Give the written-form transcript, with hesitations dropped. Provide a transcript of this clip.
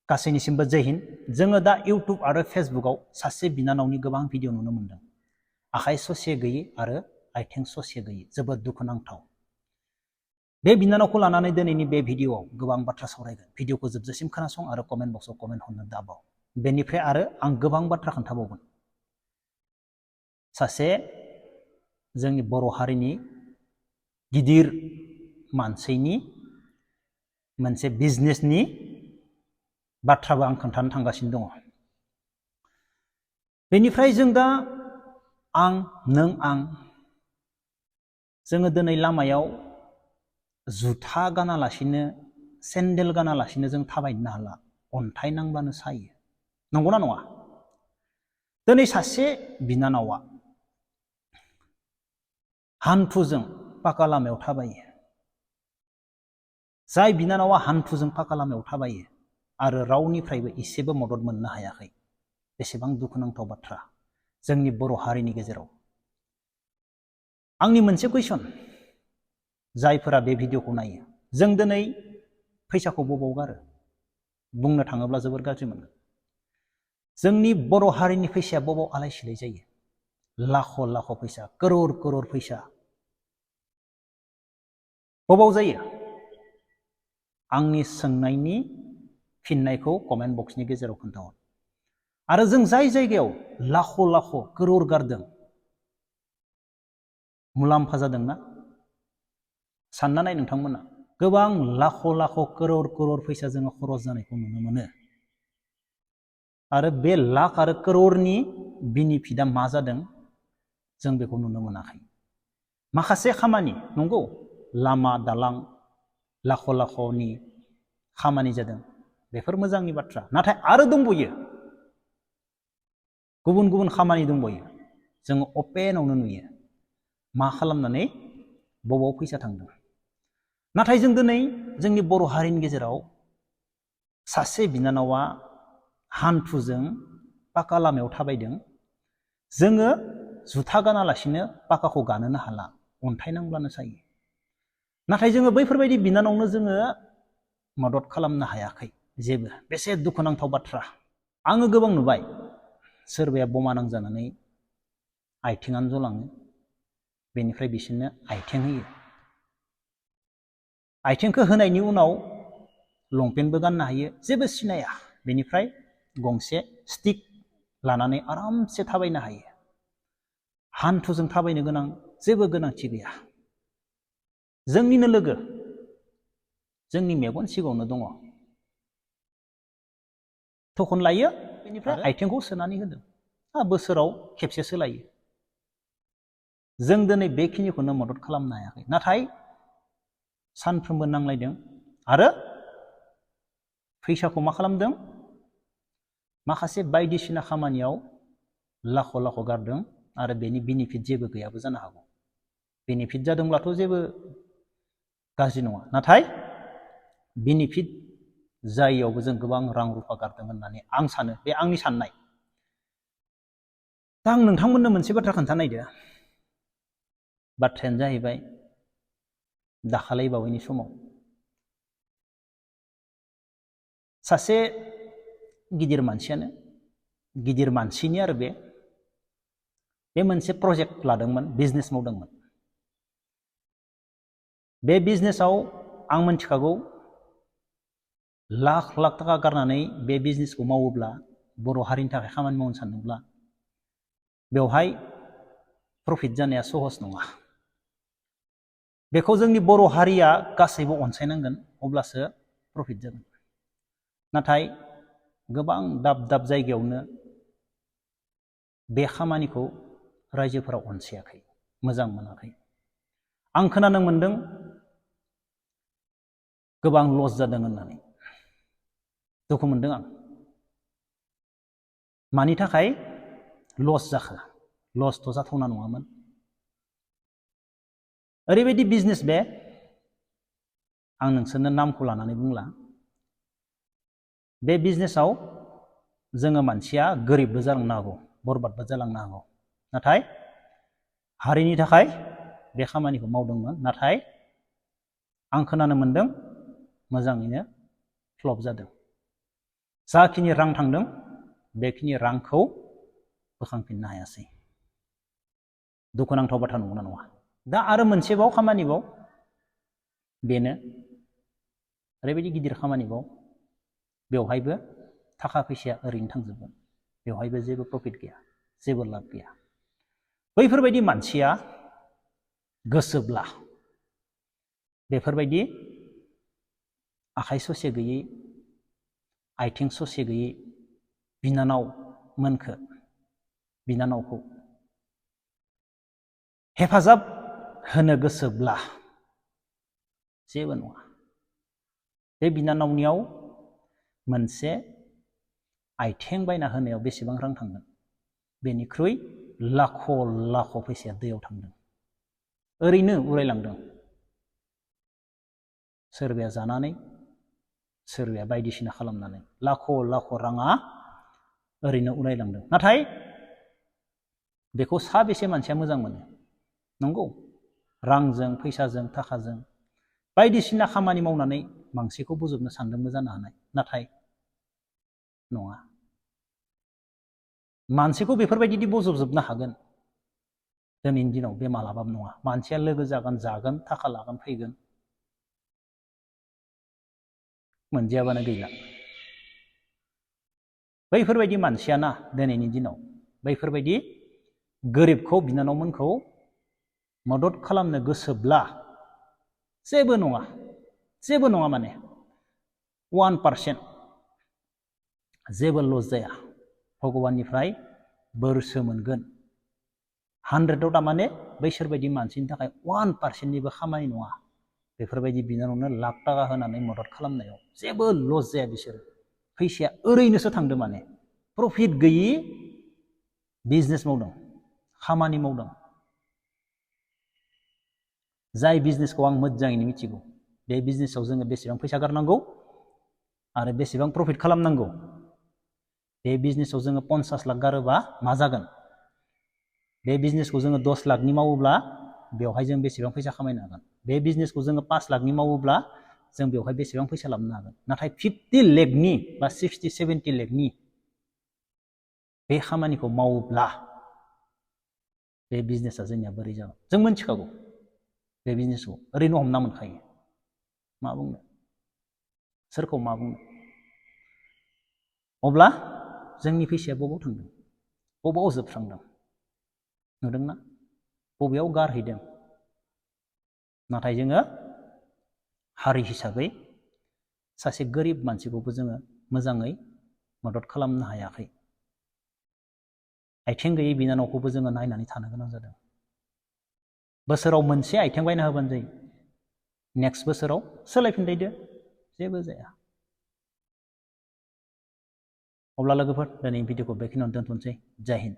गासैनिसिमबो जय हिन्द। जोङो दा इउटुब आरो फेसबुकआव सासे बिनानावनि गोबां भिडिअ नुनो मोनदों। आखाइ ससे गैयै आरो आथिं ससे गैयै, जोबोद दुखुनांथाव। बे बिनानावखौ लानानै दिनैनि बे भिडिअआव गोबां बाथ्रा सावरायगोन। भिडिअखौ जोबजासिम खोनासं आरो कमेन्ट बक्सआव कमेन्ट हरनो दाबाव। बेनिफ्राय आरो आं गोबां बाथ्रा खोन्थाबावगोन। सासे जोंनि बर' हारिनि गिदिर मानसिनि मोनसे बिजनेसनि बाथ्राबो आं खोन्थानो थांगासिनो दङ। बेनिफ्राय जों दा आं जोङो दिनै लामायाव जुथा गानालासिनो सेन्देल गानालासिनो जों थाबायनो हाला। अन्थाइ नांब्लानो सायो। नंगौना नङा? दिनै सासे बिनानावा हान्थुजों पाका लामायाव थाबायो। जाय बिनानावा हान्थुजों पाका लामायाव थाबायो आरो रावनिफ्रायबो एसेबो मदद मोननो हायाखै। बेसेबां दुखुनांथाव बाथ्रा जोंनि बर' हारिनि गेजेराव। आंनि मोनसे कुइसन, जायफोरा बे भिडिअखौ नायो, जों दिनै फैसाखौ बबाव गारो? बुंनो थाङोब्ला जोबोर गाज्रि मोनो। जोंनि बर' हारिनि फैसाया बबाव आलाय सिलाय जायो? लाख' लाख' फैसा, करोर फैसा बबाव जायो? आंनि सोंनायनि फिननायखौ कमेन्ट बक्सनि गेजेराव खोन्थाहर। आरो जों जाय जायगायाव लाख' लाख' करोर गारदों, मुलाम्फा जादोंना? सानना नाय नोंथांमोना। गोबां लाख' लाख' करोर फैसा जोङो खरस जानायखौ नुनो मोनो। आरो बे लाख आरो करोरनि बेनिफिटआ मा जादों जों बेखौ नुनो मोनाखै। माखासे खामानि, नंगौ, लामा दालां लाख' लाख'नि खामानि जादों, बेफोर मोजांनि बाथ्रा। नाथाय आरो दंबावो, गुबुन गुबुन खामानि दंबावो। जोङो अपेनावनो नुयो मा खालामनानै बबाव फैसा थांदों। नाथाय जों दिनै जोंनि बर' हारिनि गेजेराव सासे बिनानावा हान्थुजों पाका लामायाव थाबायदों। जोङो जुथा गानालासिनो पाकाखौ गानोनो हाला, अन्थाइ नांब्लानो सायो। नाथाय जोङो बैफोरबायदि बिनानावनो जोङो मदद खालामनो हायाखै जेबो। बेसे दुखुनांथाव बाथ्रा। आङो गोबां नुबाय, सोरबाया बमा नांजानानै आथिङानो जलाङो, बेनिफ्राय बिसोरनो आथिं होयो। आथिंखौ होनायनि उनाव लंपेन्टबो गाननो हायो, जेबो सिनाया। बेनिफ्राय गंसे स्टिक लानानै आरामसे थाबायनो हायो। हान्थुजों थाबायनो गोनां जेबो गोनांथि गैया। जोंनिनो लोगो, जोंनि मेगन सिगाङावनो दङ। थखन लायो, बेनिफ्राय आथिंखौ सोनानै होदों। बोसोराव खेबसेसो लायो। जों दिनै बेखिनिखौनो मदद खालामनो हायाखै। नाथाय सानफ्रोमबो नांलायदों आरो फैसाखौ मा खालामदों? माखासे बायदिसिना खामानियाव लाख' लाख' गारदों आरो बेनि बेनिफिट जेबो गैयाबो जानो हागौ। बेनिफिट जादोंब्लाथ' जेबो गाज्रि नङा। नाथाय बेनिफिट जायियावबो जों गोबां रां रुफा गारदों होननानै आं सानो। बे आंनि साननाय। दा आं नोंथांमोननो मोनसे बाथ्रा खोन्थानायदो। बाथ्रायानो जाहैबाय, दाखालै बावैनि समाव सासे गिदिर मानसिनि आरो बे मोनसे प्रजेक्ट लादोंमोन, बिजनेस मावदोंमोन। बे बिजनेसाव आं मिथिखागौ, लाख लाख थाखा गारनानै बे बिजनेसखौ मावोब्ला, बर' हारिनि थाखाय खामानि मावनो सानदोंब्ला, बेवहाय प्रफिट जानाया सहस नङा। बेखौ जोंनि बर' हारिया गासैबो अनसायनांगोन, अब्लासो प्रफिट जागोन। नाथाय गोबां दाब दाब जायगायावनो बे खामानिखौ रायजोफोरा अनसायाखै, मोजां मोनाखै। आं खोनानो मोनदों गोबां लस जादों होननानै। दुखु मोनदों आं। मानि थाखाय लस जाखो? लसथ' जाथावना नङामोन। ओरैबायदि बिजनेस बे, आं नोंसोरनो नामखौ लानानै बुंला। बे बिजनेसाव जोङो मानसिया गोरिबबो जालांनो हागौ, बरबादबो जालांनो हागौ। नाथाय हारिनि थाखाय बे खामानिखौ मावदोंमोन। नाथाय आं खोनानो मोनदों मोजाङैनो फ्लप जादों। जाखिनि रां थांदों बेखिनि रांखौ बोखांफिननो हायासै। दुखुनांथाव बाथ्रा नंगौना नङा? दा आरो मोनसेबाव खामानिबाव बेनो ओरैबायदि गिदिर खामानिबाव बेवहायबो थाखा फैसाया ओरैनो थांजोबगोन, बेवहायबो जेबो प्रफिट गैया, जेबो लाब गैया। बैफोरबायदि मानसिया गोसोब्ला बेफोरबायदि आखाइ ससे गैयै आथिं ससे गैयै बिनानावखौ हेफाजाब होनो गोसोब्ला जेबो नङा। बे बिनानावनियाव मोनसे आथिं बायना होनायाव बेसेबां रां थांगोन, बेनिख्रुइ लाख' लाख' फैसाया दैयाव थांदों, ओरैनो उरायलांदों। सोरबाया जानानै, सोरबाया बायदिसिना खालामनानै लाख' लाख' राङा ओरैनो उरायलांदों। नाथाय बेखौ साबेसे मानसिया मोजां मोनो? नंगौ, रांजों, फैसाजों, थाखाजों बायदिसिना खामानि मावनानै मानसिखौ बोजबनो सानदोंबो जानो हानाय, नाथाय नङा। मानसिखौ बेफोरबायदि बोजबजोबनो हागोन दिनैनि दिनाव बे मालाबाबो नङा। मानसिया लोगो जागोन, थाखा लागोन, फैगोन, मोनजायाबानो गैला। बैफोरबायदि मानसियाना दिनैनि दिनाव बैफोरबायदि गोरिबखौ, बिनानावमोनखौ मदद खालामनो गोसोब्ला जेबो नङा माने 1% जेबो लस जाया, भगबाननिफ्राय बोरसो मोनगोन। 100आव थारमाने बैसोरबायदि मानसिनि थाखाय 1%निबो खामानि नङा। बेफोरबायदि बिनानावनो लाख थाखा होनानै मदद खालामनायाव जेबो लस जाया। बिसोरो फैसाया ओरैनोसो थांदों, माने प्रफिट गैयि बिजनेस मावदों, खामानि मावदों। जाय बिजनेसखौ आं मोजाङैनो मिथिगौ, बे बिजनेसाव जोङो बेसेबां फैसा गारनांगौ आरो बेसेबां प्रफिट खालामनांगौ। बे बिजनेसाव जोङो 50 लाख गारोबा मा जागोन? बे बिजनेसखौ जोङो 10 लाखनि मावोब्ला बेवहाय जों बेसेबां फैसा खामायनो हागोन? बे बिजनेसखौ जोङो 5 लाखनि मावोब्ला जों बेवहाय बेसेबां फैसा लाबोनो हागोन? नाथाय 50 लाखनि बा 60-70 लाखनि बे खामानिखौ मावोब्ला बे बिजनेसा जोंनिया बोरै जागोन? जों मिथिखागौ बे बिजनेसखौ ओरैनो हमना मोनखायो। मा बुंनो, सोरखौ मा बुंनो? अब्ला जोंनि फैसाया बबाव थांदों, बबाव जोबस्रांदों? नुदोंना? बबेयाव गारहैदों? नाथाय जोङो हारि हिसाबै सासे गोरिब मानसिखौबो जोङो मोजाङै मदद खालामनो हायाखै। आथिं गैयै बिनानावखौबो जोङो नायनानै थानो गोनां जादों। बोसोराव मोनसे आथिं बायना होबानो जायो, नेक्स्ट बोसोराव सोलायफिनलायदो, जेबो जाया। अब्ला लोगोफोर, दिनै भिडिअखौ बेखिनियावनो दोनथ'नोसै। जय हिन्द।